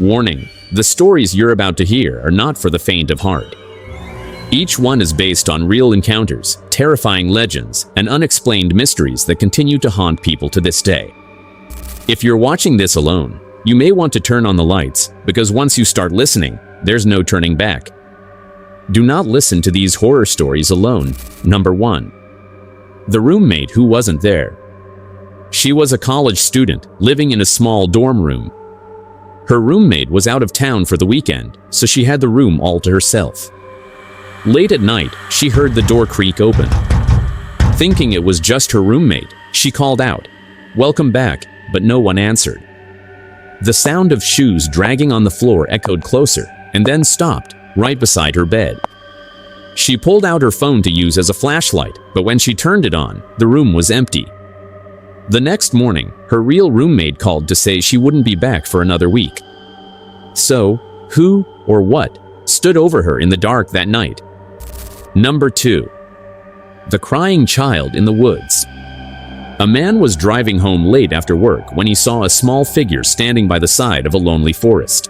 Warning: the stories you're about to hear are not for the faint of heart. Each one is based on real encounters, terrifying legends, and unexplained mysteries that continue to haunt people to this day. If you're watching this alone, you may want to turn on the lights, because once you start listening, there's no turning back. Do not listen to these horror stories alone. Number 1. The roommate who wasn't there. She was a college student living in a small dorm room. Her roommate was out of town for the weekend, so she had the room all to herself. Late at night, she heard the door creak open. Thinking it was just her roommate, she called out, "Welcome back," but no one answered. The sound of shoes dragging on the floor echoed closer, and then stopped, right beside her bed. She pulled out her phone to use as a flashlight, but when she turned it on, the room was empty. The next morning, her real roommate called to say she wouldn't be back for another week. So, who or what stood over her in the dark that night? Number 2. The crying child in the woods. A man was driving home late after work when he saw a small figure standing by the side of a lonely forest.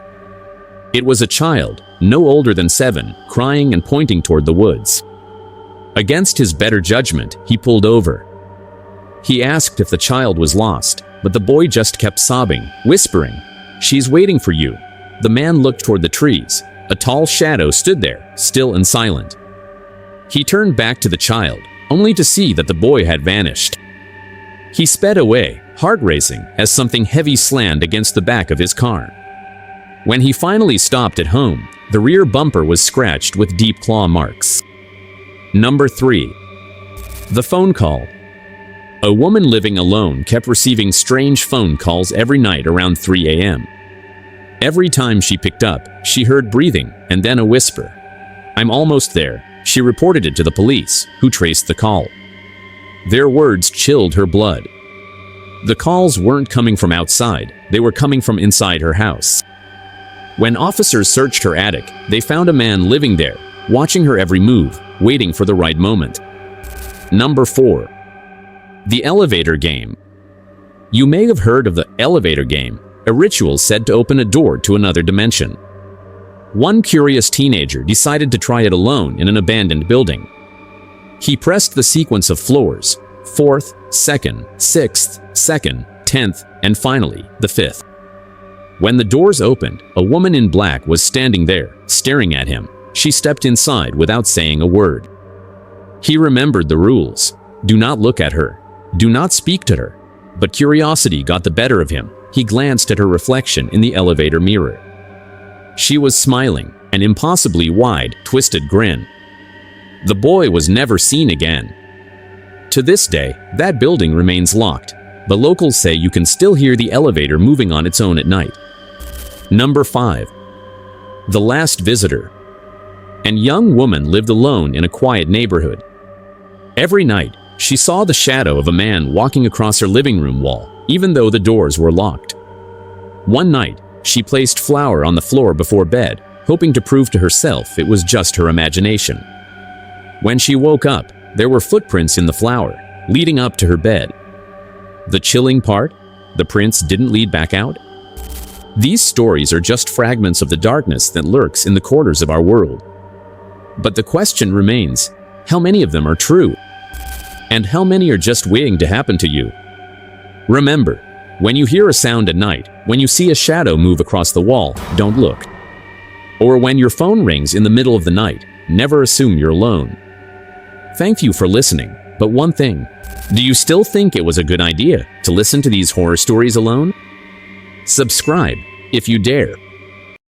It was a child, no older than 7, crying and pointing toward the woods. Against his better judgment, he pulled over. He asked if the child was lost, but the boy just kept sobbing, whispering, "She's waiting for you." The man looked toward the trees. A tall shadow stood there, still and silent. He turned back to the child, only to see that the boy had vanished. He sped away, heart racing, as something heavy slammed against the back of his car. When he finally stopped at home, the rear bumper was scratched with deep claw marks. Number 3. The phone call. A woman living alone kept receiving strange phone calls every night around 3 a.m. Every time she picked up, she heard breathing and then a whisper. "I'm almost there." She reported it to the police, who traced the call. Their words chilled her blood. The calls weren't coming from outside, they were coming from inside her house. When officers searched her attic, they found a man living there, watching her every move, waiting for the right moment. Number 4. The elevator game. You may have heard of the elevator game, a ritual said to open a door to another dimension. One curious teenager decided to try it alone in an abandoned building. He pressed the sequence of floors, 4th, 2nd, 6th, 2nd, 10th, and finally, the 5th. When the doors opened, a woman in black was standing there, staring at him. She stepped inside without saying a word. He remembered the rules. Do not look at her. Do not speak to her. But curiosity got the better of him. He glanced at her reflection in the elevator mirror. She was smiling, an impossibly wide, twisted grin. The boy was never seen again. To this day, that building remains locked, but locals say you can still hear the elevator moving on its own at night. Number 5. The Last Visitor. An young woman lived alone in a quiet neighborhood. Every night, she saw the shadow of a man walking across her living room wall, even though the doors were locked. One night, she placed flour on the floor before bed, hoping to prove to herself it was just her imagination. When she woke up, there were footprints in the flour, leading up to her bed. The chilling part? The prints didn't lead back out? These stories are just fragments of the darkness that lurks in the corners of our world. But the question remains, how many of them are true? And how many are just waiting to happen to you? Remember, when you hear a sound at night, when you see a shadow move across the wall, don't look. Or when your phone rings in the middle of the night, never assume you're alone. Thank you for listening, but one thing, do you still think it was a good idea to listen to these horror stories alone? Subscribe, if you dare.